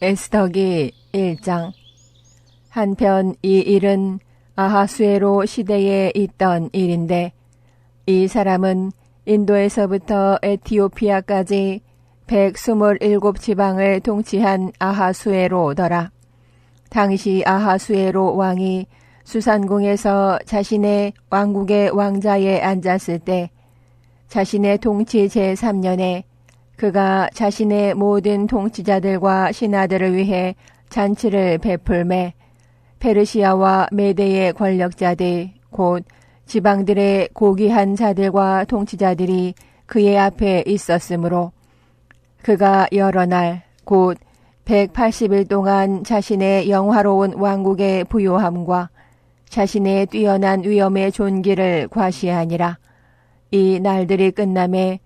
에스더기 1장. 한편 이 일은 아하수에로 시대에 있던 일인데, 이 사람은 인도에서부터 에티오피아까지 127지방을 통치한 아하수에로더라. 당시 아하수에로 왕이 수산궁에서 자신의 왕국의 왕자에 앉았을 때, 자신의 통치 제3년에 그가 자신의 모든 통치자들과 신하들을 위해 잔치를 베풀매 페르시아와 메대의 권력자들 곧 지방들의 고귀한 자들과 통치자들이 그의 앞에 있었으므로 그가 여러 날 곧 180일 동안 자신의 영화로운 왕국의 부요함과 자신의 뛰어난 위엄의 존귀를 과시하니라. 이 날들이 끝남에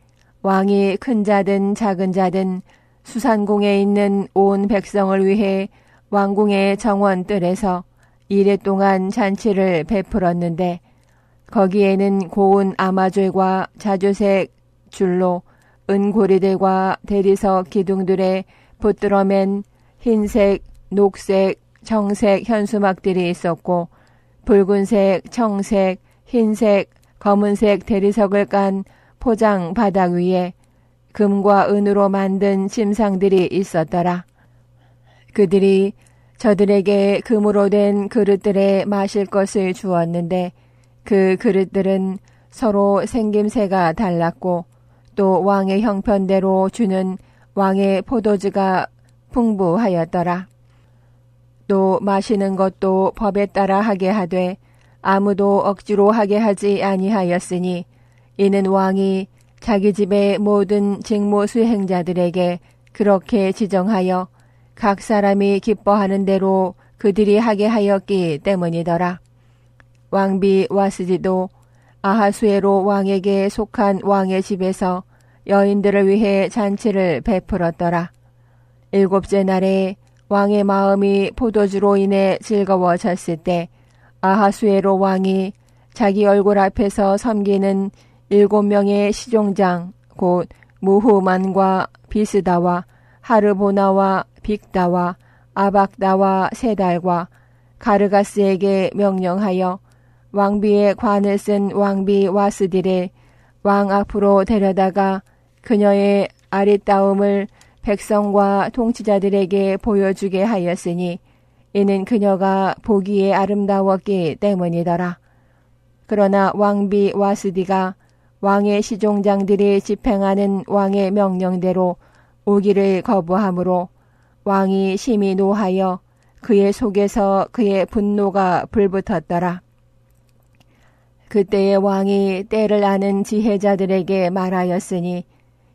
왕이 큰 자든 작은 자든 수산궁에 있는 온 백성을 위해 왕궁의 정원뜰에서 이래 동안 잔치를 베풀었는데, 거기에는 고운 아마줄과 자주색 줄로 은고리들과 대리석 기둥들에 붙들어 맨 흰색, 녹색, 청색 현수막들이 있었고, 붉은색, 청색, 흰색, 검은색 대리석을 깐 포장 바닥 위에 금과 은으로 만든 침상들이 있었더라. 그들이 저들에게 금으로 된 그릇들에 마실 것을 주었는데, 그 그릇들은 서로 생김새가 달랐고 또 왕의 형편대로 주는 왕의 포도주가 풍부하였더라. 또 마시는 것도 법에 따라 하게 하되 아무도 억지로 하게 하지 아니하였으니, 이는 왕이 자기 집의 모든 직무 수행자들에게 그렇게 지정하여 각 사람이 기뻐하는 대로 그들이 하게 하였기 때문이더라. 왕비 와스디도 아하수에로 왕에게 속한 왕의 집에서 여인들을 위해 잔치를 베풀었더라. 7째 날에 왕의 마음이 포도주로 인해 즐거워졌을 때, 아하수에로 왕이 자기 얼굴 앞에서 섬기는 7명의 시종장 곧 무후만과 비스다와 하르보나와 빅다와 아박다와 세달과 가르가스에게 명령하여 왕비의 관을 쓴 왕비 와스디를 왕 앞으로 데려다가 그녀의 아리따움을 백성과 통치자들에게 보여주게 하였으니, 이는 그녀가 보기에 아름다웠기 때문이더라. 그러나 왕비 와스디가 왕의 시종장들이 집행하는 왕의 명령대로 오기를 거부하므로 왕이 심히 노하여 그의 속에서 그의 분노가 불붙었더라. 그때의 왕이 때를 아는 지혜자들에게 말하였으니,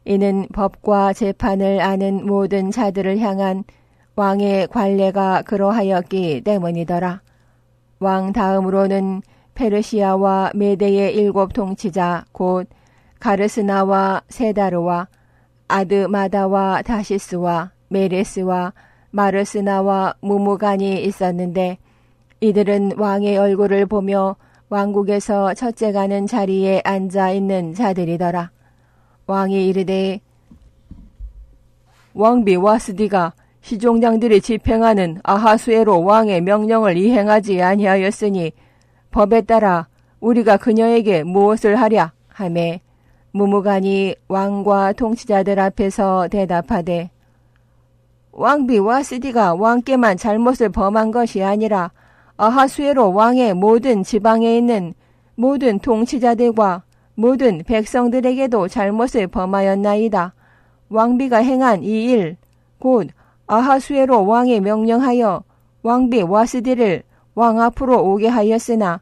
이는 법과 재판을 아는 모든 자들을 향한 왕의 관례가 그러하였기 때문이더라. 왕 다음으로는 페르시아와 메대의 7 통치자 곧 가르스나와 세다르와 아드마다와 다시스와 메레스와 마르스나와 무무간이 있었는데, 이들은 왕의 얼굴을 보며 왕국에서 첫째 가는 자리에 앉아 있는 자들이더라. 왕이 이르되, 왕비 와스디가 시종장들이 집행하는 아하수에로 왕의 명령을 이행하지 아니하였으니 법에 따라 우리가 그녀에게 무엇을 하랴 하매, 무무간이 왕과 통치자들 앞에서 대답하되, 왕비 와스디가 왕께만 잘못을 범한 것이 아니라 아하수에로 왕의 모든 지방에 있는 모든 통치자들과 모든 백성들에게도 잘못을 범하였나이다. 왕비가 행한 이 일, 곧 아하수에로 왕이 명령하여 왕비 와스디를 왕 앞으로 오게 하였으나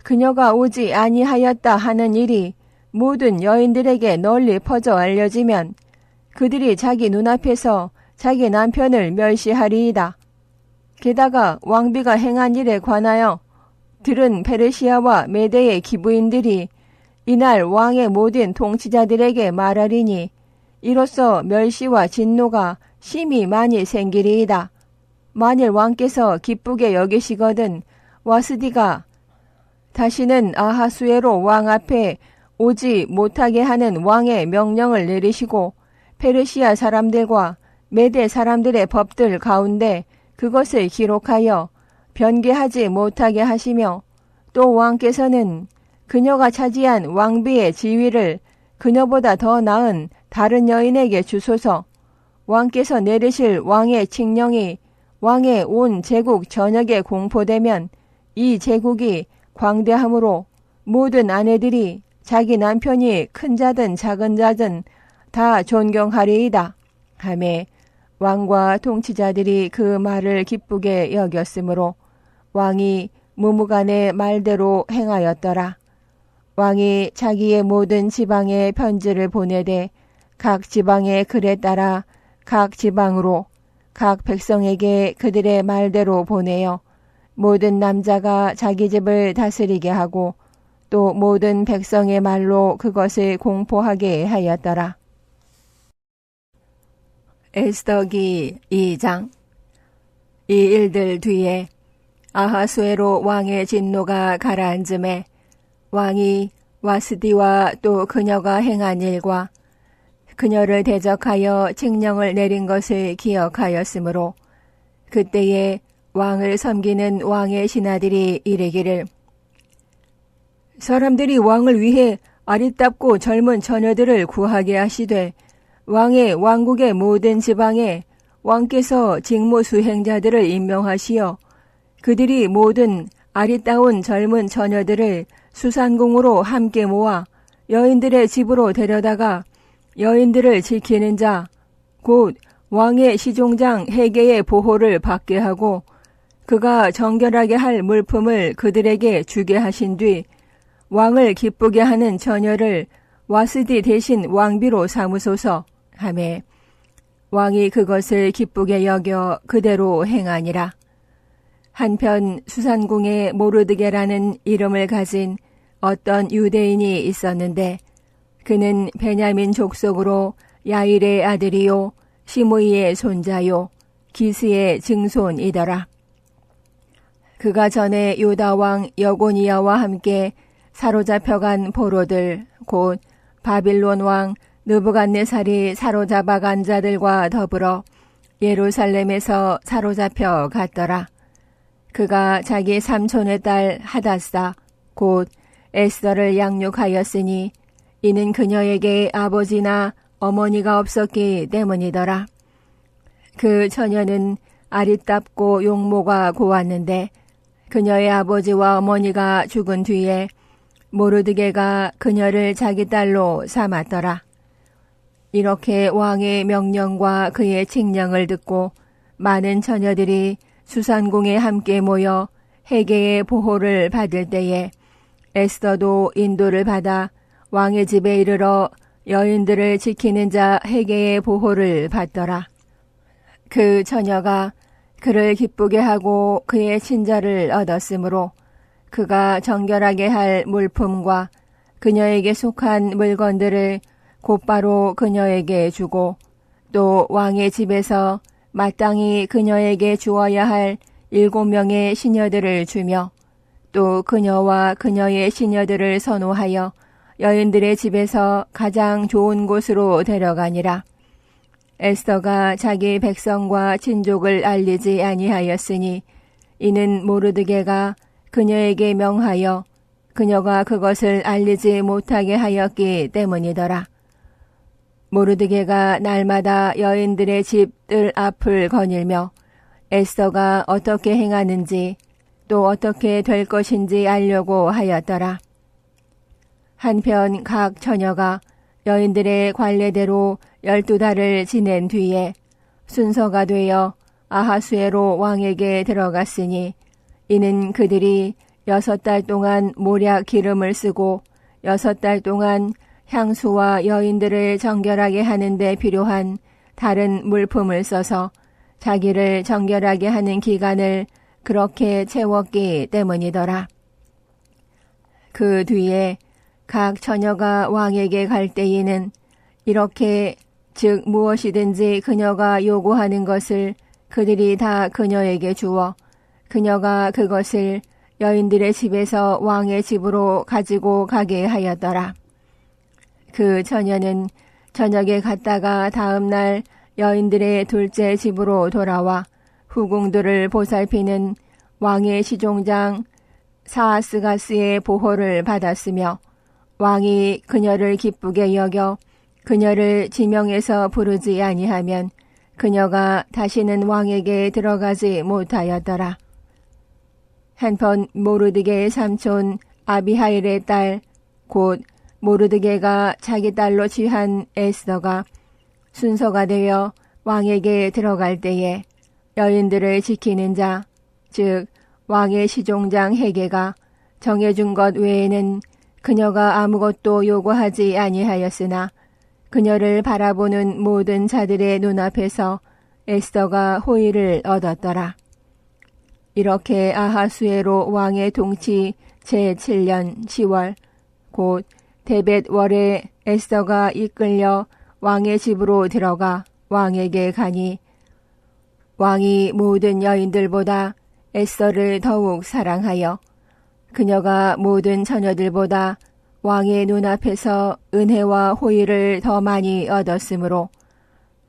그녀가 오지 아니하였다 하는 일이 모든 여인들에게 널리 퍼져 알려지면 그들이 자기 눈앞에서 자기 남편을 멸시하리이다. 게다가 왕비가 행한 일에 관하여 들은 페르시아와 메대의 기부인들이 이날 왕의 모든 통치자들에게 말하리니, 이로써 멸시와 진노가 심히 많이 생기리이다. 만일 왕께서 기쁘게 여기시거든 와스디가 다시는 아하수에로 왕 앞에 오지 못하게 하는 왕의 명령을 내리시고 페르시아 사람들과 매대 사람들의 법들 가운데 그것을 기록하여 변개하지 못하게 하시며 또 왕께서는 그녀가 차지한 왕비의 지위를 그녀보다 더 나은 다른 여인에게 주소서. 왕께서 내리실 왕의 칙령이 왕의 온 제국 전역에 공포되면 이 제국이 광대함으로 모든 아내들이 자기 남편이 큰 자든 작은 자든 다 존경하리이다 하매 왕과 통치자들이 그 말을 기쁘게 여겼으므로 왕이 무무간의 말대로 행하였더라. 왕이 자기의 모든 지방에 편지를 보내되 각 지방의 글에 따라 각 지방으로 각 백성에게 그들의 말대로 보내어 모든 남자가 자기 집을 다스리게 하고 또 모든 백성의 말로 그것을 공포하게 하였더라. 에스더기 2장. 이 일들 뒤에 아하수에로 왕의 진노가 가라앉음에 왕이 와스디와 또 그녀가 행한 일과 그녀를 대적하여 칙령을 내린 것을 기억하였으므로 그때에 왕을 섬기는 왕의 신하들이 이르기를 사람들이 왕을 위해 아리답고 젊은 처녀들을 구하게 하시되 왕의 왕국의 모든 지방에 왕께서 직무 수행자들을 임명하시어 그들이 모든 아리따운 젊은 처녀들을 수산궁으로 함께 모아 여인들의 집으로 데려다가 여인들을 지키는 자, 곧 왕의 시종장 헤게의 보호를 받게 하고 그가 정결하게 할 물품을 그들에게 주게 하신 뒤 왕을 기쁘게 하는 처녀를 와스디 대신 왕비로 삼으소서 하매 왕이 그것을 기쁘게 여겨 그대로 행하니라. 한편 수산궁에 모르드게라는 이름을 가진 어떤 유대인이 있었는데 그는 베냐민 족속으로 야일의 아들이요 시므이의 손자요 기스의 증손이더라. 그가 전에 유다왕 여고니아와 함께 사로잡혀간 포로들 곧 바빌론 왕 느부갓네살이 사로잡아간 자들과 더불어 예루살렘에서 사로잡혀 갔더라. 그가 자기 삼촌의 딸 하닷사 곧 에스더를 양육하였으니 이는 그녀에게 아버지나 어머니가 없었기 때문이더라. 그 처녀는 아리답고 용모가 고왔는데 그녀의 아버지와 어머니가 죽은 뒤에 모르드게가 그녀를 자기 딸로 삼았더라. 이렇게 왕의 명령과 그의 칙령을 듣고 많은 처녀들이 수산궁에 함께 모여 헤게의 보호를 받을 때에 에스더도 인도를 받아 왕의 집에 이르러 여인들을 지키는 자 헤게의 보호를 받더라. 그 처녀가 그를 기쁘게 하고 그의 친절을 얻었으므로 그가 정결하게 할 물품과 그녀에게 속한 물건들을 곧바로 그녀에게 주고 또 왕의 집에서 마땅히 그녀에게 주어야 할 7명의 시녀들을 주며 또 그녀와 그녀의 시녀들을 선호하여 여인들의 집에서 가장 좋은 곳으로 데려가니라. 에스더가 자기 백성과 친족을 알리지 아니하였으니 이는 모르드게가 그녀에게 명하여 그녀가 그것을 알리지 못하게 하였기 때문이더라. 모르드게가 날마다 여인들의 집 뜰 앞을 거닐며 에스더가 어떻게 행하는지 또 어떻게 될 것인지 알려고 하였더라. 한편 각 처녀가 여인들의 관례대로 12달을 지낸 뒤에 순서가 되어 아하수에로 왕에게 들어갔으니 이는 그들이 6달 동안 모략 기름을 쓰고 6달 동안 향수와 여인들을 정결하게 하는 데 필요한 다른 물품을 써서 자기를 정결하게 하는 기간을 그렇게 채웠기 때문이더라. 그 뒤에 각 처녀가 왕에게 갈 때에는 이렇게 즉 무엇이든지 그녀가 요구하는 것을 그들이 다 그녀에게 주어 그녀가 그것을 여인들의 집에서 왕의 집으로 가지고 가게 하였더라. 그 처녀는 저녁에 갔다가 다음 날 여인들의 둘째 집으로 돌아와 후궁들을 보살피는 왕의 시종장 사아스가스의 보호를 받았으며 왕이 그녀를 기쁘게 여겨 그녀를 지명해서 부르지 아니하면 그녀가 다시는 왕에게 들어가지 못하였더라. 한편 모르드게의 삼촌 아비하일의 딸 곧 모르드게가 자기 딸로 취한 에스더가 순서가 되어 왕에게 들어갈 때에 여인들을 지키는 자, 즉 왕의 시종장 헤게가 정해준 것 외에는 그녀가 아무것도 요구하지 아니하였으나 그녀를 바라보는 모든 자들의 눈앞에서 에스더가 호의를 얻었더라. 이렇게 아하수에로 왕의 동치 제7년 10월 곧 데벳월에 에스더가 이끌려 왕의 집으로 들어가 왕에게 가니 왕이 모든 여인들보다 에스더를 더욱 사랑하여 그녀가 모든 처녀들보다 왕의 눈앞에서 은혜와 호의를 더 많이 얻었으므로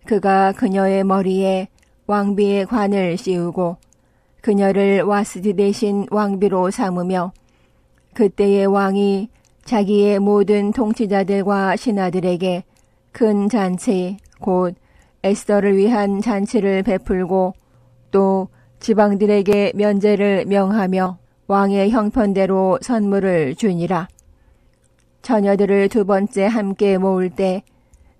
그가 그녀의 머리에 왕비의 관을 씌우고 그녀를 와스디 대신 왕비로 삼으며 그때의 왕이 자기의 모든 통치자들과 신하들에게 큰 잔치 곧 에스더를 위한 잔치를 베풀고 또 지방들에게 면제를 명하며 왕의 형편대로 선물을 주니라. 처녀들을 두 번째 함께 모을 때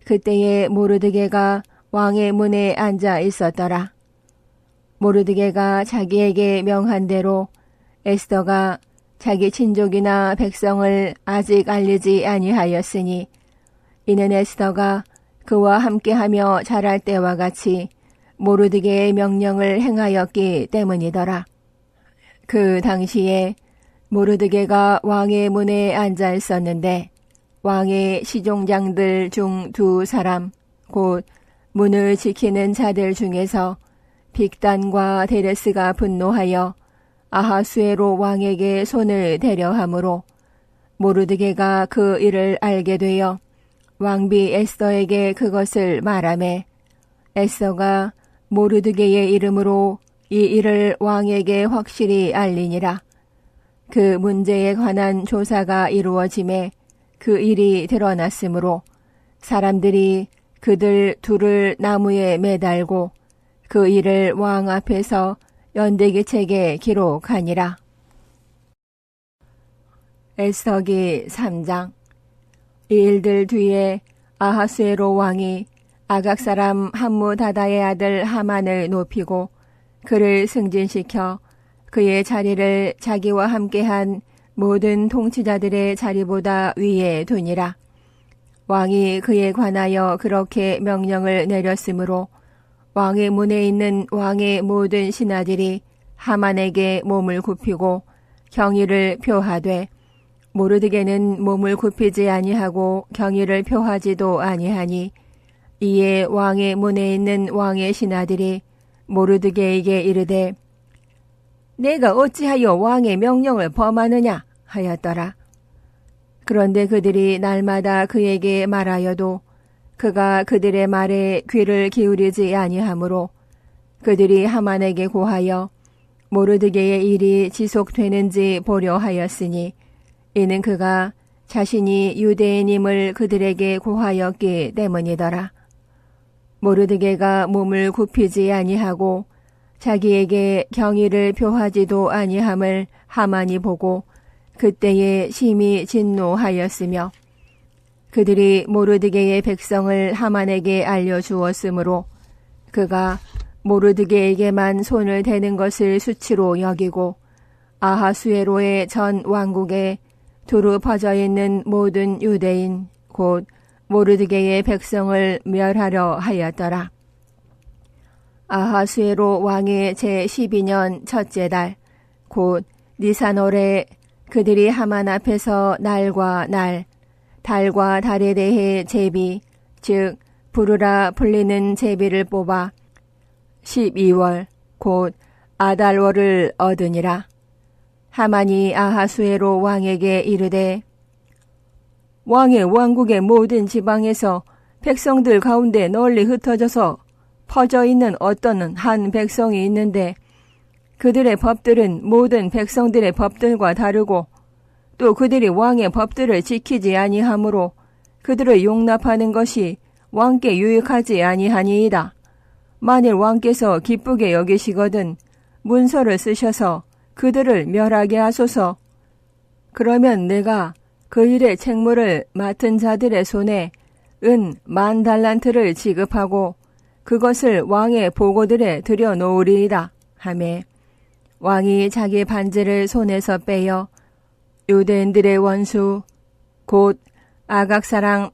그때에 모르드게가 왕의 문에 앉아 있었더라. 모르드게가 자기에게 명한 대로 에스더가 자기 친족이나 백성을 아직 알리지 아니하였으니 이는 에스더가 그와 함께하며 자랄 때와 같이 모르드게의 명령을 행하였기 때문이더라. 그 당시에 모르드게가 왕의 문에 앉아 있었는데 왕의 시종장들 중 두 사람 곧 문을 지키는 자들 중에서 빅단과 데레스가 분노하여 아하수에로 왕에게 손을 대려하므로 모르드게가 그 일을 알게 되어 왕비 에스더에게 그것을 말하매 에스더가 모르드게의 이름으로 이 일을 왕에게 확실히 알리니라. 그 문제에 관한 조사가 이루어짐에 그 일이 드러났으므로 사람들이 그들 둘을 나무에 매달고 그 일을 왕 앞에서 연대기책에 기록하니라. 에스더기 3장. 이 일들 뒤에 아하수에로 왕이 아각 사람 함무다다의 아들 하만을 높이고 그를 승진시켜 그의 자리를 자기와 함께한 모든 통치자들의 자리보다 위에 두니라. 왕이 그에 관하여 그렇게 명령을 내렸으므로 왕의 문에 있는 왕의 모든 신하들이 하만에게 몸을 굽히고 경의를 표하되 모르드게는 몸을 굽히지 아니하고 경의를 표하지도 아니하니 이에 왕의 문에 있는 왕의 신하들이 모르드게에게 이르되 내가 어찌하여 왕의 명령을 범하느냐 하였더라. 그런데 그들이 날마다 그에게 말하여도 그가 그들의 말에 귀를 기울이지 아니하므로 그들이 하만에게 고하여 모르드게의 일이 지속되는지 보려 하였으니 이는 그가 자신이 유대인임을 그들에게 고하였기 때문이더라. 모르드게가 몸을 굽히지 아니하고 자기에게 경의를 표하지도 아니함을 하만이 보고 그때에 심히 진노하였으며 그들이 모르드게의 백성을 하만에게 알려주었으므로 그가 모르드게에게만 손을 대는 것을 수치로 여기고 아하수에로의 전 왕국에 두루 퍼져 있는 모든 유대인 곧 모르드게의 백성을 멸하려 하였더라. 아하수에로 왕의 제12년 첫째 달 곧 니산월에 그들이 하만 앞에서 날과 날 달과 달에 대해 제비 즉 부르라 불리는 제비를 뽑아 12월 곧 아달월을 얻으니라. 하만이 아하수에로 왕에게 이르되 왕의 왕국의 모든 지방에서 백성들 가운데 널리 흩어져서 퍼져 있는 어떤 한 백성이 있는데 그들의 법들은 모든 백성들의 법들과 다르고 또 그들이 왕의 법들을 지키지 아니하므로 그들을 용납하는 것이 왕께 유익하지 아니하니이다. 만일 왕께서 기쁘게 여기시거든 문서를 쓰셔서 그들을 멸하게 하소서. 그러면 내가 그 일의 책무를 맡은 자들의 손에 은 10,000달란트를 지급하고 그것을 왕의 보고들에 들여놓으리이다 하매 왕이 자기 반지를 손에서 빼어 유대인들의 원수 곧 아각사랑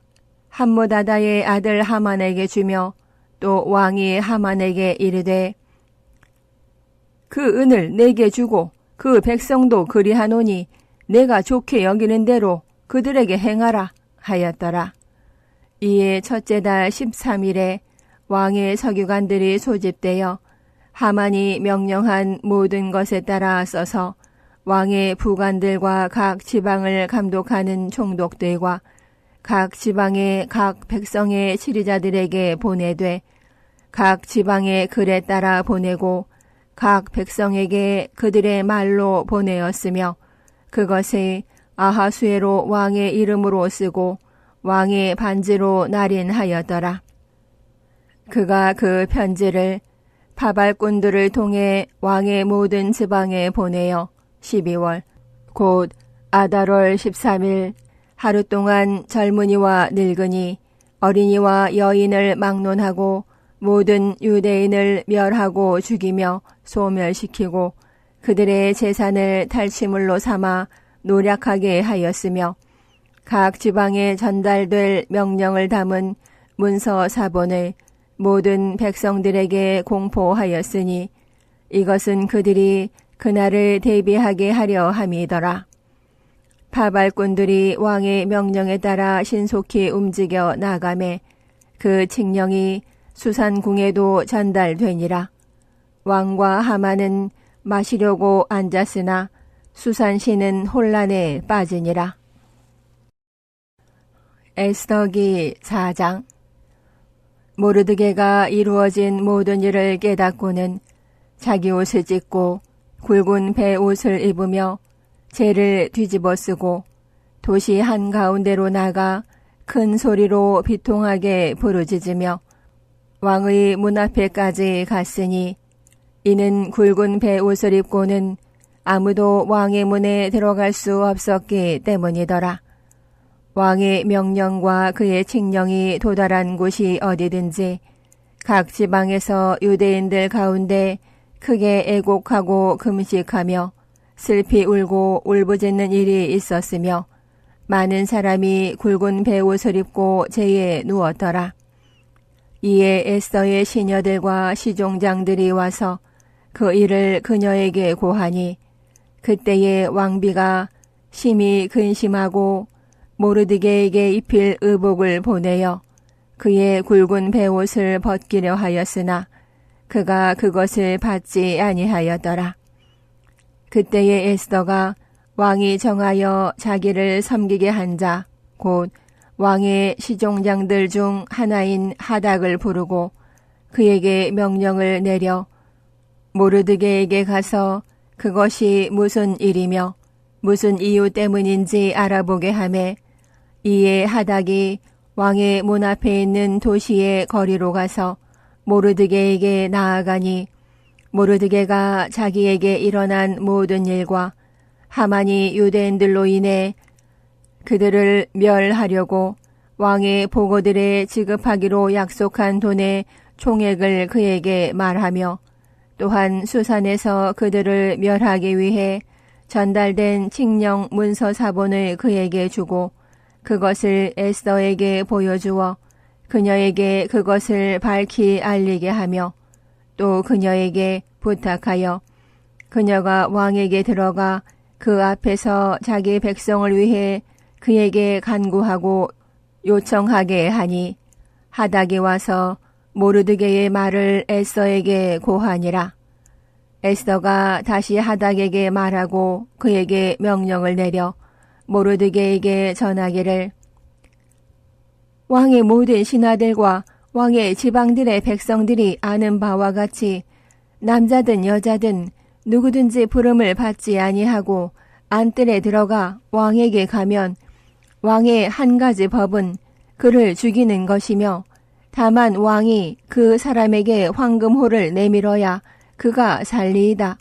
함므다다의 아들 하만에게 주며 또 왕이 하만에게 이르되 그 은을 내게 주고 그 백성도 그리하노니 내가 좋게 여기는 대로 그들에게 행하라 하였더라. 이에 첫째 달 13일에 왕의 서기관들이 소집되어 하만이 명령한 모든 것에 따라 써서 왕의 부관들과 각 지방을 감독하는 총독들과 각 지방의 각 백성의 지리자들에게 보내되 각 지방의 글에 따라 보내고 각 백성에게 그들의 말로 보내었으며 그것을 아하수에로 왕의 이름으로 쓰고 왕의 반지로 날인하였더라. 그가 그 편지를 파발꾼들을 통해 왕의 모든 지방에 보내어 12월 곧 아달월 13일 하루 동안 젊은이와 늙은이 어린이와 여인을 막론하고 모든 유대인을 멸하고 죽이며 소멸시키고 그들의 재산을 탈취물로 삼아 노략하게 하였으며 각 지방에 전달될 명령을 담은 문서 사본을 모든 백성들에게 공포하였으니 이것은 그들이 그날을 대비하게 하려 함이더라. 파발꾼들이 왕의 명령에 따라 신속히 움직여 나가매 그 칙령이 수산궁에도 전달되니라. 왕과 하만은 마시려고 앉았으나 수산시는 혼란에 빠지니라. 에스더기 4장. 모르드게가 이루어진 모든 일을 깨닫고는 자기 옷을 찢고 굵은 배 옷을 입으며 재를 뒤집어 쓰고 도시 한가운데로 나가 큰 소리로 비통하게 부르짖으며 왕의 문 앞에까지 갔으니 이는 굵은 배 옷을 입고는 아무도 왕의 문에 들어갈 수 없었기 때문이더라. 왕의 명령과 그의 칙령이 도달한 곳이 어디든지 각 지방에서 유대인들 가운데 크게 애곡하고 금식하며 슬피 울고 울부짖는 일이 있었으며 많은 사람이 굵은 베옷을 입고 재에 누웠더라. 이에 에스더의 시녀들과 시종장들이 와서 그 일을 그녀에게 고하니 그때에 왕비가 심히 근심하고 모르드게에게 입힐 의복을 보내어 그의 굵은 베옷을 벗기려 하였으나 그가 그것을 받지 아니하였더라. 그때에 에스더가 왕이 정하여 자기를 섬기게 한 자 곧 왕의 시종장들 중 하나인 하닥을 부르고 그에게 명령을 내려 모르드게에게 가서 그것이 무슨 일이며 무슨 이유 때문인지 알아보게 하매 이에 하닥이 왕의 문 앞에 있는 도시의 거리로 가서 모르드게에게 나아가니 모르드게가 자기에게 일어난 모든 일과 하만이 유대인들로 인해 그들을 멸하려고 왕의 보고들에 지급하기로 약속한 돈의 총액을 그에게 말하며 또한 수산에서 그들을 멸하기 위해 전달된 칙령 문서 사본을 그에게 주고 그것을 에스더에게 보여주어 그녀에게 그것을 밝히 알리게 하며 또 그녀에게 부탁하여 그녀가 왕에게 들어가 그 앞에서 자기 백성을 위해 그에게 간구하고 요청하게 하니 하닥이 와서 모르드게의 말을 에스더에게 고하니라. 에스더가 다시 하닥에게 말하고 그에게 명령을 내려 모르드게에게 전하기를 왕의 모든 신하들과 왕의 지방들의 백성들이 아는 바와 같이 남자든 여자든 누구든지 부름을 받지 아니하고 안뜰에 들어가 왕에게 가면 왕의 한 가지 법은 그를 죽이는 것이며 다만 왕이 그 사람에게 황금호를 내밀어야 그가 살리이다.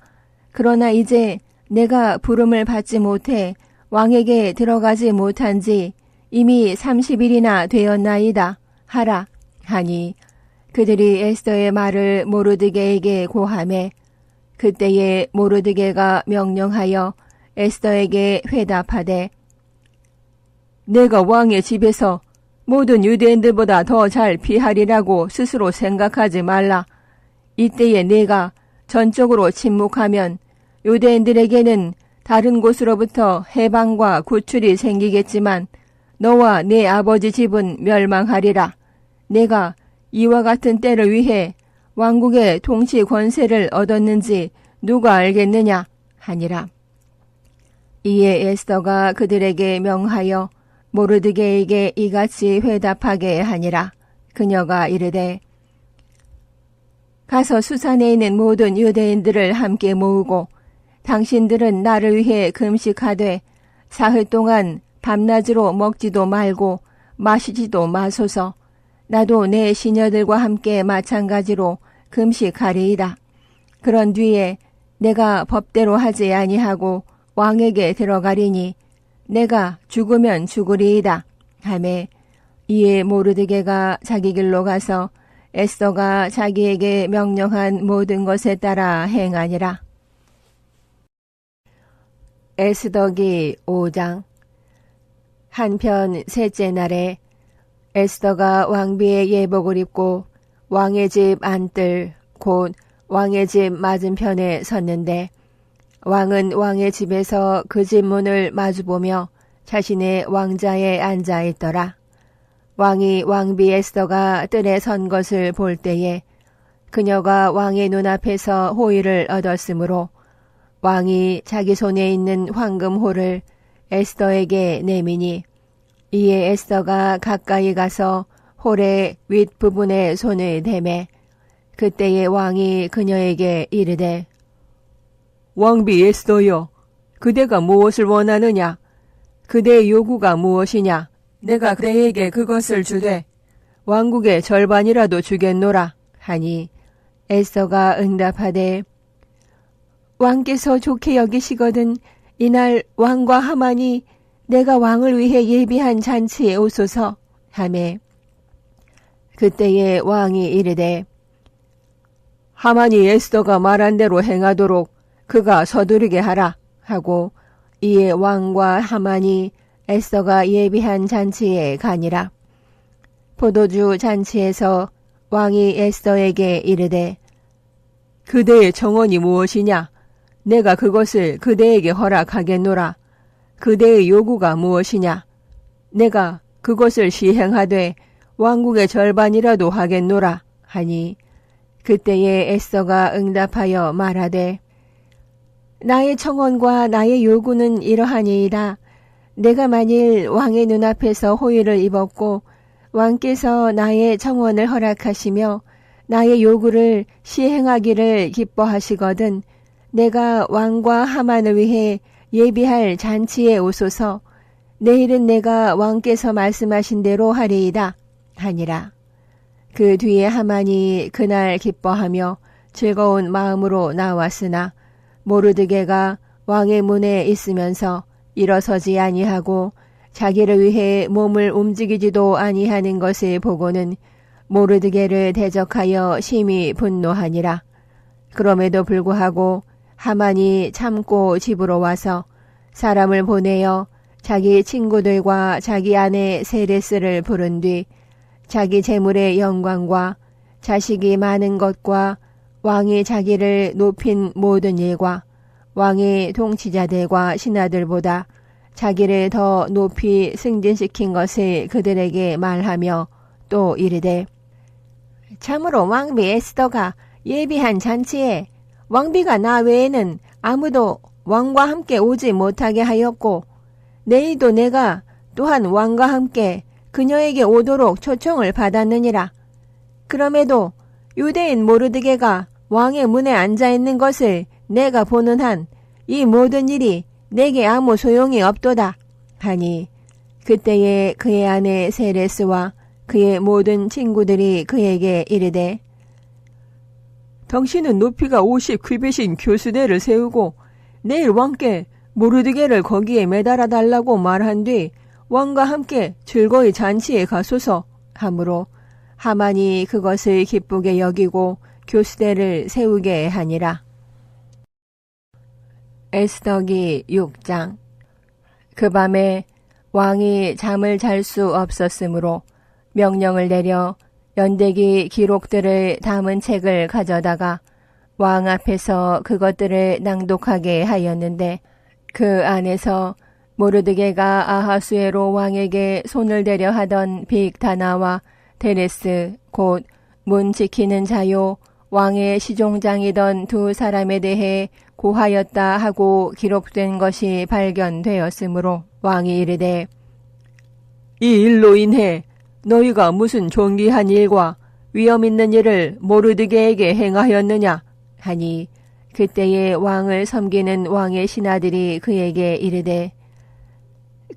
그러나 이제 내가 부름을 받지 못해 왕에게 들어가지 못한 지 이미 30일이나 되었나이다 하라 하니 그들이 에스더의 말을 모르드게에게 고하매 그때에 모르드게가 명령하여 에스더에게 회답하되 내가 왕의 집에서 모든 유대인들보다 더 잘 피하리라고 스스로 생각하지 말라. 이때에 내가 전적으로 침묵하면 유대인들에게는 다른 곳으로부터 해방과 구출이 생기겠지만 너와 내 아버지 집은 멸망하리라. 내가 이와 같은 때를 위해 왕국의 통치 권세를 얻었는지 누가 알겠느냐 하니라. 이에 에스더가 그들에게 명하여 모르드게에게 이같이 회답하게 하니라. 그녀가 이르되 가서 수산에 있는 모든 유대인들을 함께 모으고 당신들은 나를 위해 금식하되 사흘 동안 밤낮으로 먹지도 말고 마시지도 마소서. 나도 내 시녀들과 함께 마찬가지로 금식하리이다. 그런 뒤에 내가 법대로 하지 아니하고 왕에게 들어가리니 내가 죽으면 죽으리이다 하매 이에 모르드게가 자기 길로 가서 에스더가 자기에게 명령한 모든 것에 따라 행하니라. 에스더기 5장. 한편 셋째 날에 에스더가 왕비의 예복을 입고 왕의 집 안뜰 곧 왕의 집 맞은편에 섰는데 왕은 왕의 집에서 그 집 문을 마주보며 자신의 왕자에 앉아 있더라. 왕이 왕비 에스더가 뜰에 선 것을 볼 때에 그녀가 왕의 눈앞에서 호의를 얻었으므로 왕이 자기 손에 있는 황금호를 에스더에게 내미니 이에 에스더가 가까이 가서 홀의 윗부분에 손을 대매 그때에 왕이 그녀에게 이르되 왕비 에스더여, 그대가 무엇을 원하느냐? 그대의 요구가 무엇이냐? 내가 그대에게 그것을 주되 왕국의 절반이라도 주겠노라 하니 에스더가 응답하되 왕께서 좋게 여기시거든 이날 왕과 하만이 내가 왕을 위해 예비한 잔치에 오소서 하매 그때에 왕이 이르되 하만이 에스더가 말한 대로 행하도록 그가 서두르게 하라 하고 이에 왕과 하만이 에스더가 예비한 잔치에 가니라. 포도주 잔치에서 왕이 에스더에게 이르되 그대의 청원이 무엇이냐? 내가 그것을 그대에게 허락하겠노라. 그대의 요구가 무엇이냐? 내가 그것을 시행하되 왕국의 절반이라도 하겠노라 하니 그때에 에스더가 응답하여 말하되 나의 청원과 나의 요구는 이러하니이다. 내가 만일 왕의 눈앞에서 호의를 입었고 왕께서 나의 청원을 허락하시며 나의 요구를 시행하기를 기뻐하시거든 내가 왕과 하만을 위해 예비할 잔치에 오소서. 내일은 내가 왕께서 말씀하신 대로 하리이다 하니라. 그 뒤에 하만이 그날 기뻐하며 즐거운 마음으로 나왔으나 모르드게가 왕의 문에 있으면서 일어서지 아니하고 자기를 위해 몸을 움직이지도 아니하는 것을 보고는 모르드게를 대적하여 심히 분노하니라. 그럼에도 불구하고 하만이 참고 집으로 와서 사람을 보내어 자기 친구들과 자기 아내 세레스를 부른 뒤 자기 재물의 영광과 자식이 많은 것과 왕이 자기를 높인 모든 일과 왕의 통치자들과 신하들보다 자기를 더 높이 승진시킨 것을 그들에게 말하며 또 이르되 참으로 왕비 에스더가 예비한 잔치에 왕비가 나 외에는 아무도 왕과 함께 오지 못하게 하였고 내일도 내가 또한 왕과 함께 그녀에게 오도록 초청을 받았느니라. 그럼에도 유대인 모르드게가 왕의 문에 앉아있는 것을 내가 보는 한 이 모든 일이 내게 아무 소용이 없도다 하니 그때에 그의 아내 세레스와 그의 모든 친구들이 그에게 이르되 당신은 높이가 50규빗인 교수대를 세우고 내일 왕께 모르드게를 거기에 매달아 달라고 말한 뒤 왕과 함께 즐거이 잔치에 가소서 하므로 하만이 그것을 기쁘게 여기고 교수대를 세우게 하니라. 에스더기 6장. 그 밤에 왕이 잠을 잘 수 없었으므로 명령을 내려 연대기 기록들을 담은 책을 가져다가 왕 앞에서 그것들을 낭독하게 하였는데 그 안에서 모르드게가 아하수에로 왕에게 손을 대려 하던 빅다나와 데레스 곧 문 지키는 자요 왕의 시종장이던 두 사람에 대해 고하였다 하고 기록된 것이 발견되었으므로 왕이 이르되 이 일로 인해 너희가 무슨 존귀한 일과 위험 있는 일을 모르드게에게 행하였느냐 하니 그때에 왕을 섬기는 왕의 신하들이 그에게 이르되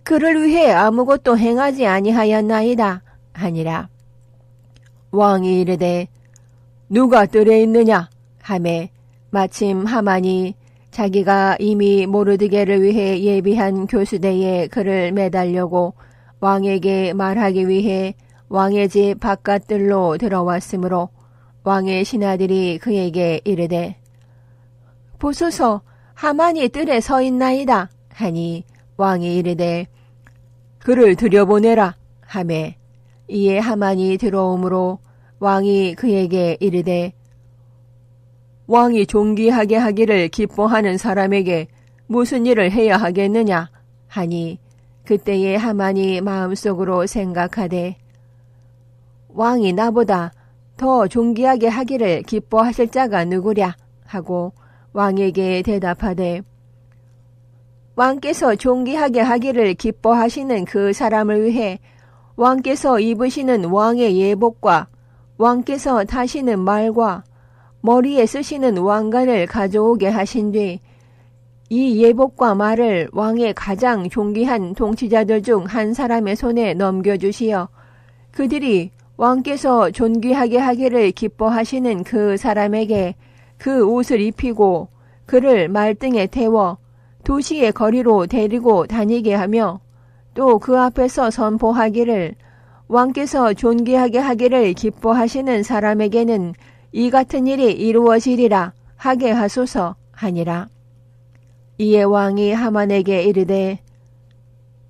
그를 위해 아무것도 행하지 아니하였나이다 하니라. 왕이 이르되 누가 뜰에 있느냐 하매 마침 하만이 자기가 이미 모르드게를 위해 예비한 교수대에 그를 매달려고 왕에게 말하기 위해 왕의 집 바깥들로 들어왔으므로 왕의 신하들이 그에게 이르되 보소서 하만이 뜰에 서 있나이다 하니 왕이 이르되 그를 들여보내라 하매 이에 하만이 들어오므로 왕이 그에게 이르되 왕이 존귀하게 하기를 기뻐하는 사람에게 무슨 일을 해야 하겠느냐 하니 그때에 하만이 마음속으로 생각하되 왕이 나보다 더 존귀하게 하기를 기뻐하실 자가 누구랴 하고 왕에게 대답하되 왕께서 존귀하게 하기를 기뻐하시는 그 사람을 위해 왕께서 입으시는 왕의 예복과 왕께서 타시는 말과 머리에 쓰시는 왕관을 가져오게 하신 뒤 이 예복과 말을 왕의 가장 존귀한 통치자들 중 한 사람의 손에 넘겨주시어 그들이 왕께서 존귀하게 하기를 기뻐하시는 그 사람에게 그 옷을 입히고 그를 말등에 태워 도시의 거리로 데리고 다니게 하며 또 그 앞에서 선포하기를 왕께서 존귀하게 하기를 기뻐하시는 사람에게는 이 같은 일이 이루어지리라 하게 하소서 하니라. 이에 왕이 하만에게 이르되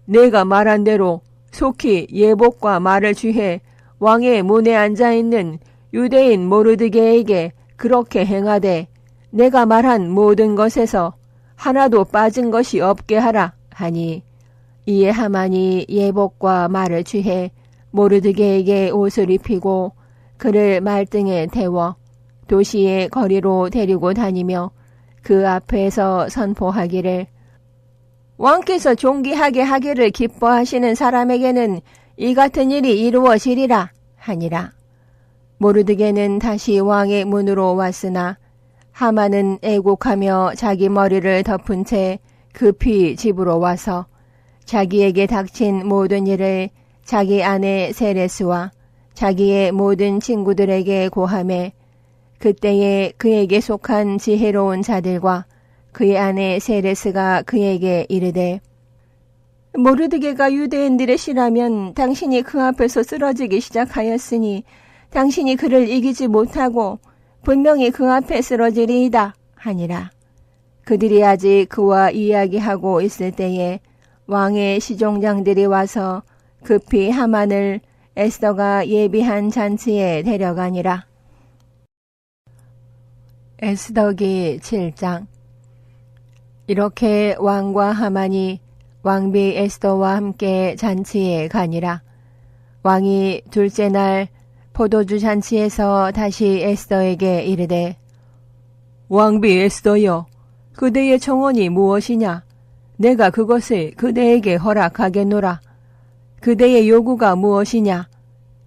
내가 말한 대로 속히 예복과 말을 취해 왕의 문에 앉아있는 유대인 모르드게에게 그렇게 행하되 내가 말한 모든 것에서 하나도 빠진 것이 없게 하라 하니 이에 하만이 예복과 말을 취해 모르드게에게 옷을 입히고 그를 말등에 태워 도시의 거리로 데리고 다니며 그 앞에서 선포하기를 왕께서 존귀하게 하기를 기뻐하시는 사람에게는 이 같은 일이 이루어지리라 하니라. 모르드게는 다시 왕의 문으로 왔으나 하만은 애곡하며 자기 머리를 덮은 채 급히 집으로 와서 자기에게 닥친 모든 일을 자기 아내 세레스와 자기의 모든 친구들에게 고하매 그때에 그에게 속한 지혜로운 자들과 그의 아내 세레스가 그에게 이르되 모르드게가 유대인들의 시라면 당신이 그 앞에서 쓰러지기 시작하였으니 당신이 그를 이기지 못하고 분명히 그 앞에 쓰러지리이다 하니라. 그들이 아직 그와 이야기하고 있을 때에 왕의 시종장들이 와서 급히 하만을 에스더가 예비한 잔치에 데려가니라. 에스더기 7장. 이렇게 왕과 하만이 왕비 에스더와 함께 잔치에 가니라. 왕이 둘째 날 포도주 잔치에서 다시 에스더에게 이르되 왕비 에스더여, 그대의 청원이 무엇이냐? 내가 그것을 그대에게 허락하겠노라. 그대의 요구가 무엇이냐?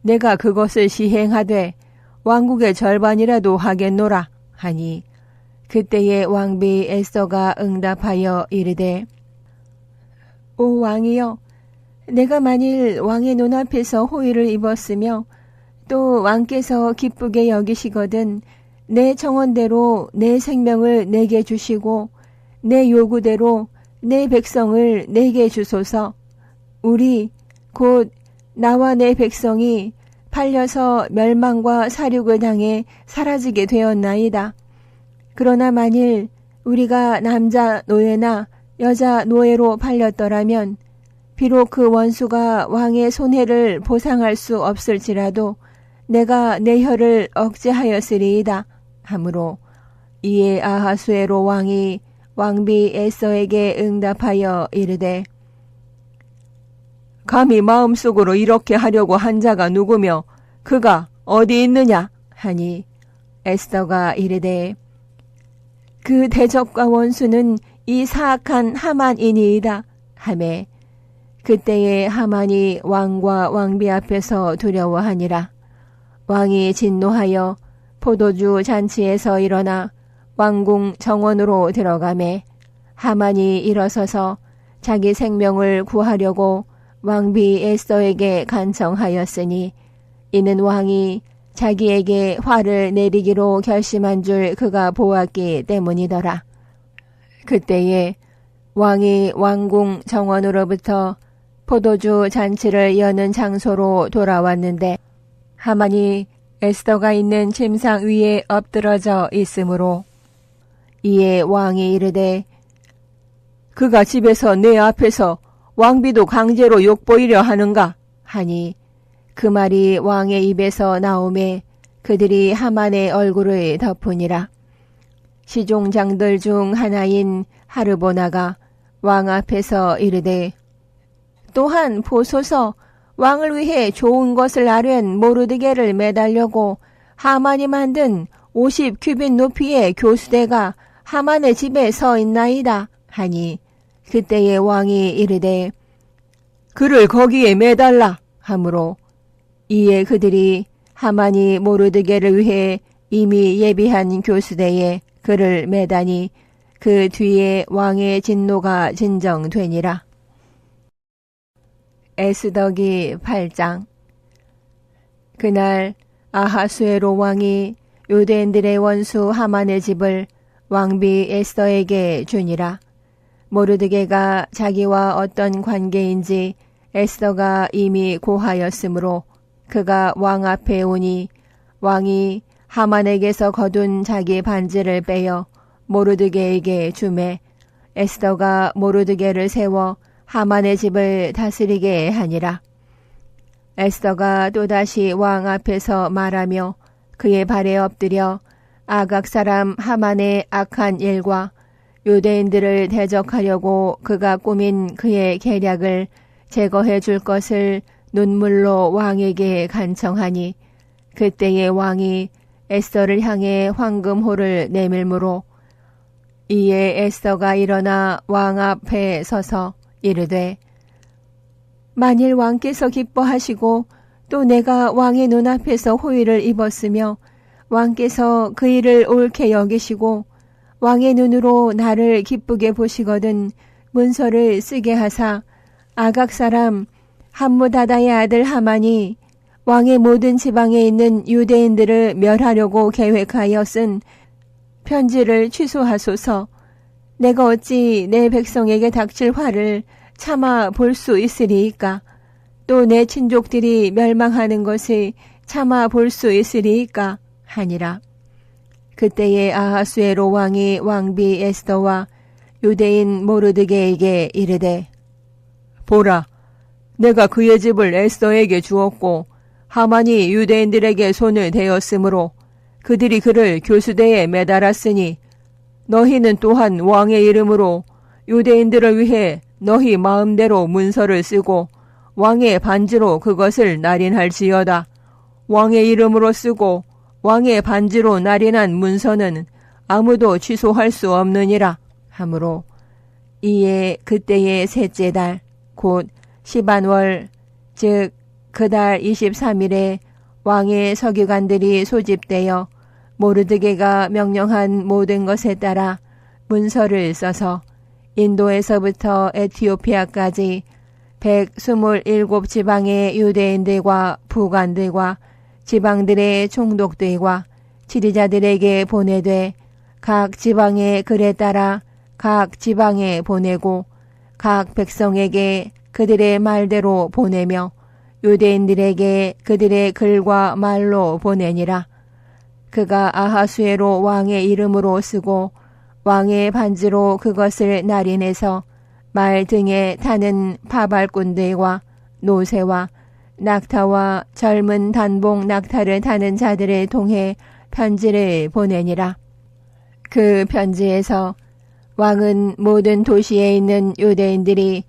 내가 그것을 시행하되 왕국의 절반이라도 하겠노라 하니 그때에 왕비 에스더가 응답하여 이르되 오 왕이여 내가 만일 왕의 눈앞에서 호의를 입었으며 또 왕께서 기쁘게 여기시거든 내 청원대로 내 생명을 내게 주시고 내 요구대로 내 백성을 내게 주소서. 우리 곧 나와 내 백성이 팔려서 멸망과 사륙을 당해 사라지게 되었나이다. 그러나 만일 우리가 남자 노예나 여자 노예로 팔렸더라면 비록 그 원수가 왕의 손해를 보상할 수 없을지라도 내가 내 혀를 억제하였으리이다 하므로 이에 아하수에로 왕이 왕비 에서에게 응답하여 이르되 감히 마음속으로 이렇게 하려고 한 자가 누구며 그가 어디 있느냐 하니 에스더가 이르되 그 대적과 원수는 이 사악한 하만이니이다 하매 그때에 하만이 왕과 왕비 앞에서 두려워하니라. 왕이 진노하여 포도주 잔치에서 일어나 왕궁 정원으로 들어가매 하만이 일어서서 자기 생명을 구하려고 왕비 에스더에게 간청하였으니 이는 왕이 자기에게 화를 내리기로 결심한 줄 그가 보았기 때문이더라. 그때에 왕이 왕궁 정원으로부터 포도주 잔치를 여는 장소로 돌아왔는데 하만이 에스더가 있는 침상 위에 엎드러져 있으므로 이에 왕이 이르되 그가 집에서 내 앞에서 왕비도 강제로 욕보이려 하는가 하니 그 말이 왕의 입에서 나오매 그들이 하만의 얼굴을 덮으니라. 시종장들 중 하나인 하르보나가 왕 앞에서 이르되 또한 보소서 왕을 위해 좋은 것을 아랜 모르드게를 매달려고 하만이 만든 50규빗 높이의 교수대가 하만의 집에 서 있나이다 하니 그때에 왕이 이르되 그를 거기에 매달라 하므로 이에 그들이 하만이 모르드게를 위해 이미 예비한 교수대에 그를 매다니 그 뒤에 왕의 진노가 진정되니라. 에스더기 8장. 그날 아하수에로 왕이 유대인들의 원수 하만의 집을 왕비 에스더에게 주니라. 모르드게가 자기와 어떤 관계인지 에스더가 이미 고하였으므로 그가 왕 앞에 오니 왕이 하만에게서 거둔 자기 반지를 빼어 모르드게에게 주매 에스더가 모르드게를 세워 하만의 집을 다스리게 하니라. 에스더가 또다시 왕 앞에서 말하며 그의 발에 엎드려 아각 사람 하만의 악한 일과 유대인들을 대적하려고 그가 꾸민 그의 계략을 제거해 줄 것을 눈물로 왕에게 간청하니 그때에 왕이 에스더를 향해 황금호를 내밀므로 이에 에스더가 일어나 왕 앞에 서서 이르되 만일 왕께서 기뻐하시고 또 내가 왕의 눈앞에서 호의를 입었으며 왕께서 그 일을 옳게 여기시고 왕의 눈으로 나를 기쁘게 보시거든 문서를 쓰게 하사 아각 사람 함무다다의 아들 하만이 왕의 모든 지방에 있는 유대인들을 멸하려고 계획하여 쓴 편지를 취소하소서. 내가 어찌 내 백성에게 닥칠 화를 참아 볼 수 있으리이까? 또 내 친족들이 멸망하는 것을 참아 볼 수 있으리이까? 하니라. 그때에 아하수에로 왕이 왕비 에스더와 유대인 모르드게에게 이르되 보라, 내가 그의 집을 에스더에게 주었고 하만이 유대인들에게 손을 대었으므로 그들이 그를 교수대에 매달았으니 너희는 또한 왕의 이름으로 유대인들을 위해 너희 마음대로 문서를 쓰고 왕의 반지로 그것을 날인할지어다. 왕의 이름으로 쓰고 왕의 반지로 날인한 문서는 아무도 취소할 수 없느니라 하므로 이에 그때의 셋째 달 곧 시반월 즉 그달 23일에 왕의 서기관들이 소집되어 모르드게가 명령한 모든 것에 따라 문서를 써서 인도에서부터 에티오피아까지 127지방의 유대인들과 부관들과 지방들의 총독들과 지리자들에게 보내되 각 지방의 글에 따라 각 지방에 보내고 각 백성에게 그들의 말대로 보내며 유대인들에게 그들의 글과 말로 보내니라. 그가 아하수에로 왕의 이름으로 쓰고 왕의 반지로 그것을 날인해서 말 등에 타는 파발꾼들과 노새와 낙타와 젊은 단봉 낙타를 타는 자들을 통해 편지를 보내니라. 그 편지에서 왕은 모든 도시에 있는 유대인들이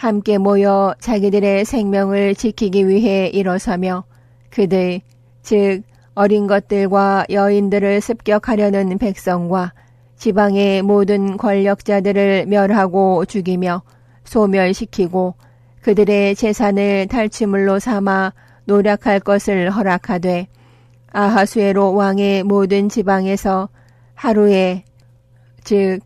함께 모여 자기들의 생명을 지키기 위해 일어서며 그들, 즉 어린 것들과 여인들을 습격하려는 백성과 지방의 모든 권력자들을 멸하고 죽이며 소멸시키고 그들의 재산을 탈취물로 삼아 노략할 것을 허락하되 아하수에로 왕의 모든 지방에서 하루에 즉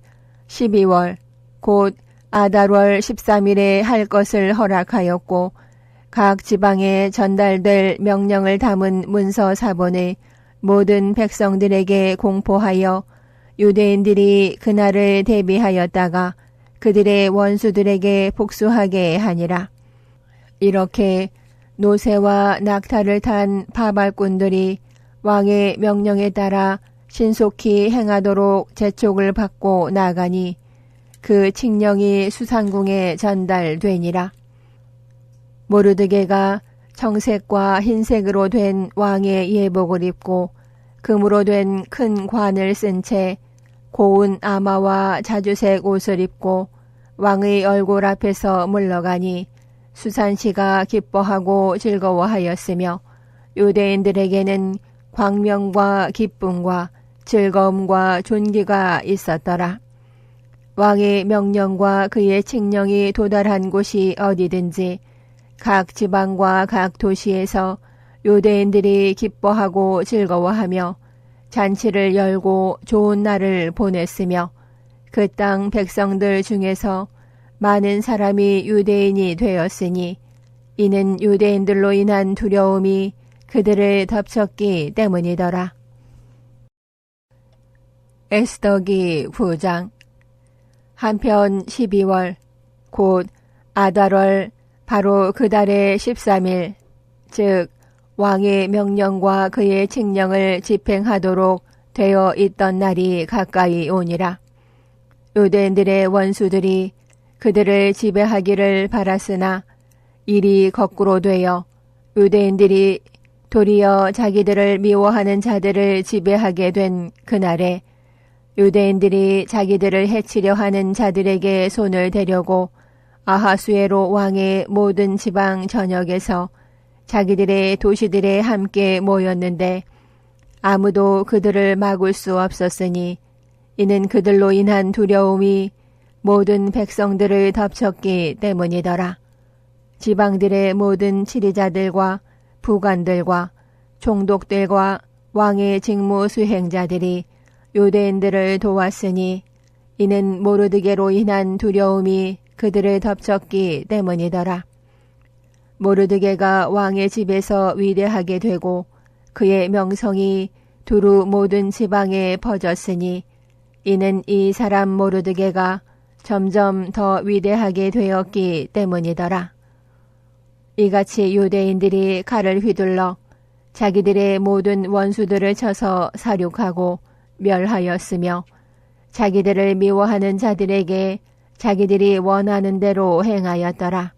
12월 곧 아달월 13일에 할 것을 허락하였고 각 지방에 전달될 명령을 담은 문서 사본을 모든 백성들에게 공포하여 유대인들이 그날을 대비하였다가 그들의 원수들에게 복수하게 하니라. 이렇게 노새와 낙타를 탄 파발꾼들이 왕의 명령에 따라 신속히 행하도록 재촉을 받고 나가니 그 칙령이 수산궁에 전달되니라. 모르드게가 청색과 흰색으로 된 왕의 예복을 입고 금으로 된 큰 관을 쓴 채 고운 아마와 자주색 옷을 입고 왕의 얼굴 앞에서 물러가니 수산시가 기뻐하고 즐거워하였으며 유대인들에게는 광명과 기쁨과 즐거움과 존귀가 있었더라. 왕의 명령과 그의 칙령이 도달한 곳이 어디든지 각 지방과 각 도시에서 유대인들이 기뻐하고 즐거워하며 잔치를 열고 좋은 날을 보냈으며 그 땅 백성들 중에서 많은 사람이 유대인이 되었으니 이는 유대인들로 인한 두려움이 그들을 덮쳤기 때문이더라. 에스더기 9장. 한편 12월 곧 아달월 바로 그 달의 13일 즉 왕의 명령과 그의 칙령을 집행하도록 되어 있던 날이 가까이 오니라. 유대인들의 원수들이 그들을 지배하기를 바랐으나 일이 거꾸로 되어 유대인들이 도리어 자기들을 미워하는 자들을 지배하게 된 그날에 유대인들이 자기들을 해치려 하는 자들에게 손을 대려고 아하수에로 왕의 모든 지방 전역에서 자기들의 도시들에 함께 모였는데 아무도 그들을 막을 수 없었으니 이는 그들로 인한 두려움이 모든 백성들을 덮쳤기 때문이더라. 지방들의 모든 치리자들과 부관들과 총독들과 왕의 직무 수행자들이 유대인들을 도왔으니 이는 모르드게로 인한 두려움이 그들을 덮쳤기 때문이더라. 모르드게가 왕의 집에서 위대하게 되고 그의 명성이 두루 모든 지방에 퍼졌으니 이는 이 사람 모르드게가 점점 더 위대하게 되었기 때문이더라. 이같이 유대인들이 칼을 휘둘러 자기들의 모든 원수들을 쳐서 살육하고 멸하였으며 자기들을 미워하는 자들에게 자기들이 원하는 대로 행하였더라.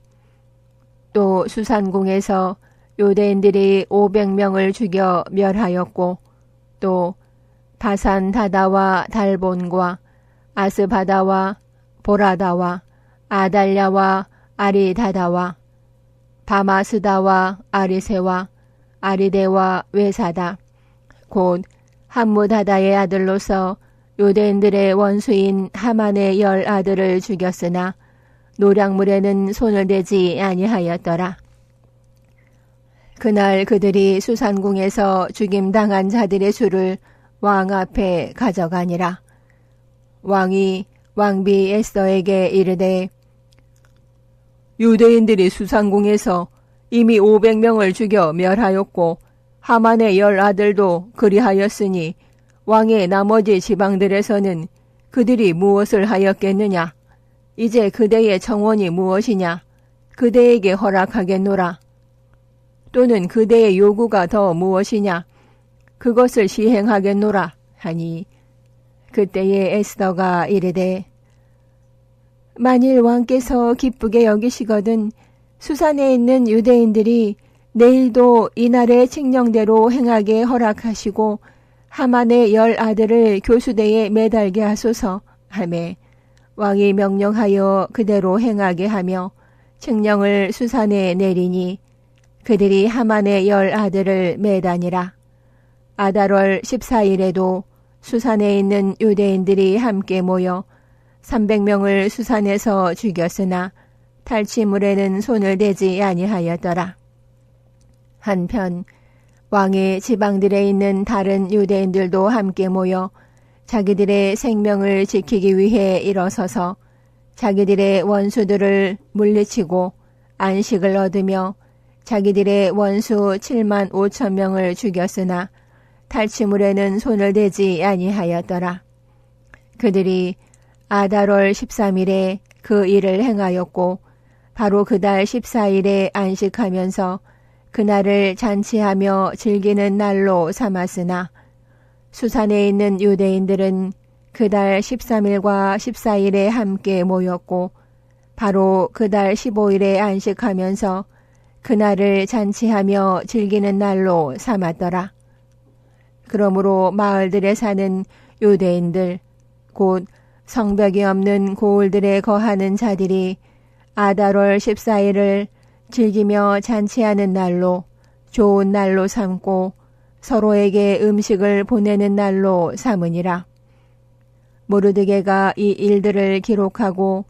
또 수산궁에서 유대인들이 500명을 죽여 멸하였고 또 바산다다와 달본과 아스바다와 보라다와 아달랴와 아리다다와 바마스다와 아리세와 아리데와 외사다 곧 함무다다의 아들로서 유대인들의 원수인 하만의 10 아들을 죽였으나 노략물에는 손을 대지 아니하였더라. 그날 그들이 수산궁에서 죽임당한 자들의 수를 왕 앞에 가져가니라. 왕이 왕비 에스더에게 이르되 유대인들이 수산궁에서 이미 500명을 죽여 멸하였고 하만의 10 아들도 그리하였으니 왕의 나머지 지방들에서는 그들이 무엇을 하였겠느냐? 이제 그대의 청원이 무엇이냐? 그대에게 허락하겠노라. 또는 그대의 요구가 더 무엇이냐? 그것을 시행하겠노라 하니 그때에 에스더가 이르되 만일 왕께서 기쁘게 여기시거든 수산에 있는 유대인들이 내일도 이날의 칙령대로 행하게 허락하시고 하만의 10 아들을 교수대에 매달게 하소서 하매 왕이 명령하여 그대로 행하게 하며 칙령을 수산에 내리니 그들이 하만의 10 아들을 매다니라. 아달월 14일에도 수산에 있는 유대인들이 함께 모여 300명을 수산에서 죽였으나 탈취물에는 손을 대지 아니하였더라. 한편 왕의 지방들에 있는 다른 유대인들도 함께 모여 자기들의 생명을 지키기 위해 일어서서 자기들의 원수들을 물리치고 안식을 얻으며 자기들의 원수 7만 5천 명을 죽였으나 탈취물에는 손을 대지 아니하였더라. 그들이 아달월 13일에 그 일을 행하였고 바로 그달 14일에 안식하면서 그날을 잔치하며 즐기는 날로 삼았으나 수산에 있는 유대인들은 그달 13일과 14일에 함께 모였고 바로 그달 15일에 안식하면서 그날을 잔치하며 즐기는 날로 삼았더라. 그러므로 마을들에 사는 유대인들 곧 성벽이 없는 고을들에 거하는 자들이 아달월 14일을 즐기며 잔치하는 날로 좋은 날로 삼고 서로에게 음식을 보내는 날로 삼으니라. 모르드게가 이 일들을 기록하고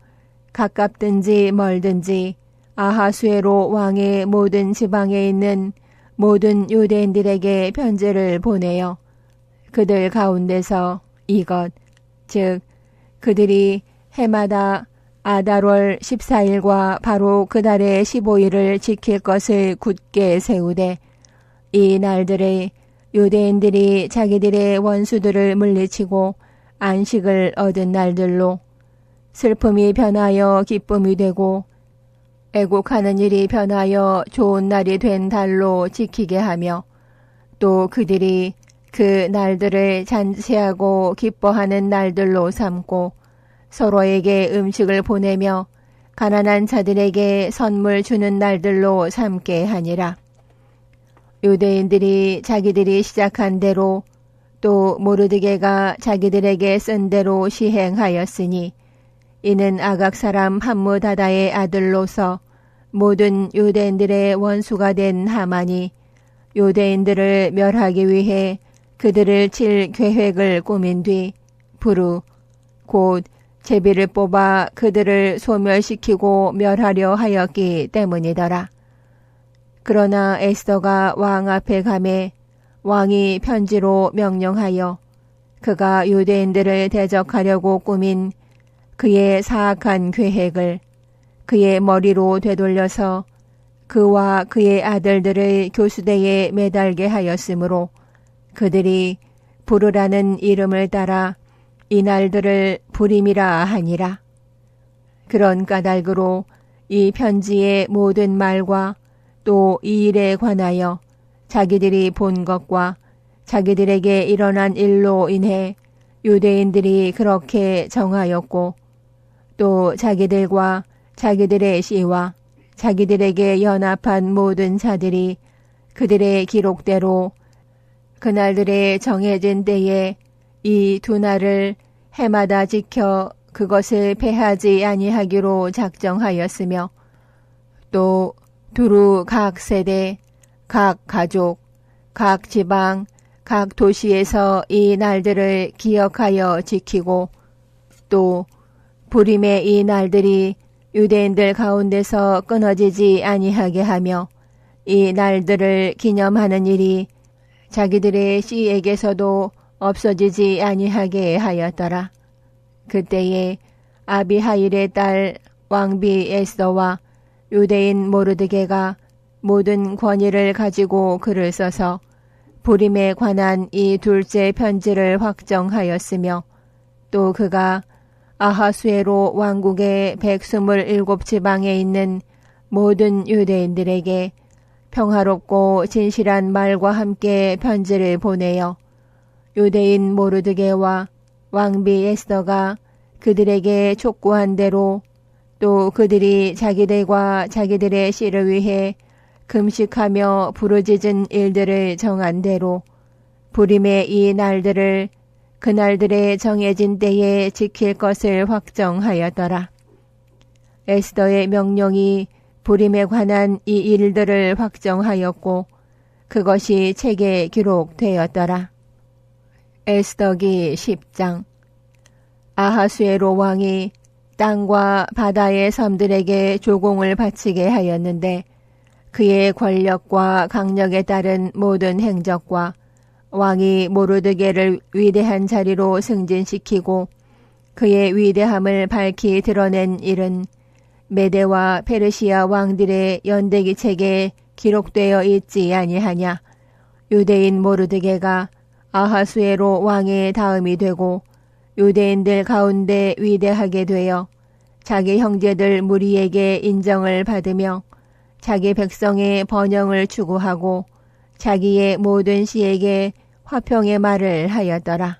가깝든지 멀든지 아하수에로 왕의 모든 지방에 있는 모든 유대인들에게 편지를 보내어 그들 가운데서 이것 즉 그들이 해마다 아달월 14일과 바로 그 달의 15일을 지킬 것을 굳게 세우되 이 날들에 유대인들이 자기들의 원수들을 물리치고 안식을 얻은 날들로 슬픔이 변하여 기쁨이 되고 애곡하는 일이 변하여 좋은 날이 된 달로 지키게 하며 또 그들이 그 날들을 잔치하고 기뻐하는 날들로 삼고 서로에게 음식을 보내며 가난한 자들에게 선물 주는 날들로 삼게 하니라. 유대인들이 자기들이 시작한 대로 또 모르드게가 자기들에게 쓴 대로 시행하였으니 이는 아각 사람 함무다다의 아들로서 모든 유대인들의 원수가 된 하만이 유대인들을 멸하기 위해 그들을 칠 계획을 꾸민 뒤 부르 곧 제비를 뽑아 그들을 소멸시키고 멸하려 하였기 때문이더라. 그러나 에스더가 왕 앞에 가매 왕이 편지로 명령하여 그가 유대인들을 대적하려고 꾸민 그의 사악한 계획을 그의 머리로 되돌려서 그와 그의 아들들을 교수대에 매달게 하였으므로 그들이 부르라는 이름을 따라 이 날들을 부림이라 하니라. 그런 까닭으로 이 편지의 모든 말과 또 이 일에 관하여 자기들이 본 것과 자기들에게 일어난 일로 인해 유대인들이 그렇게 정하였고 또 자기들과 자기들의 씨와 자기들에게 연합한 모든 자들이 그들의 기록대로 그날들의 정해진 때에 이 두 날을 해마다 지켜 그것을 패하지 아니하기로 작정하였으며 또 두루 각 세대, 각 가족, 각 지방, 각 도시에서 이 날들을 기억하여 지키고 또 부림의 이 날들이 유대인들 가운데서 끊어지지 아니하게 하며 이 날들을 기념하는 일이 자기들의 씨에게서도 없어지지 아니하게 하였더라. 그때에 아비하일의 딸 왕비 에스더와 유대인 모르드게가 모든 권위를 가지고 글을 써서 부림에 관한 이 둘째 편지를 확정하였으며 또 그가 아하수에로 왕국의 127지방에 있는 모든 유대인들에게 평화롭고 진실한 말과 함께 편지를 보내어 유대인 모르드게와 왕비 에스더가 그들에게 촉구한 대로 또 그들이 자기들과 자기들의 씨를 위해 금식하며 부르짖은 일들을 정한 대로 부림의 이 날들을 그날들의 정해진 때에 지킬 것을 확정하였더라. 에스더의 명령이 부림에 관한 이 일들을 확정하였고 그것이 책에 기록되었더라. 에스더기 10장. 아하수에로 왕이 땅과 바다의 섬들에게 조공을 바치게 하였는데 그의 권력과 강력에 따른 모든 행적과 왕이 모르드게를 위대한 자리로 승진시키고 그의 위대함을 밝히 드러낸 일은 메대와 페르시아 왕들의 연대기 책에 기록되어 있지 아니하냐. 유대인 모르드게가 아하수에로 왕의 다음이 되고 유대인들 가운데 위대하게 되어 자기 형제들 무리에게 인정을 받으며 자기 백성의 번영을 추구하고 자기의 모든 시에게 화평의 말을 하였더라.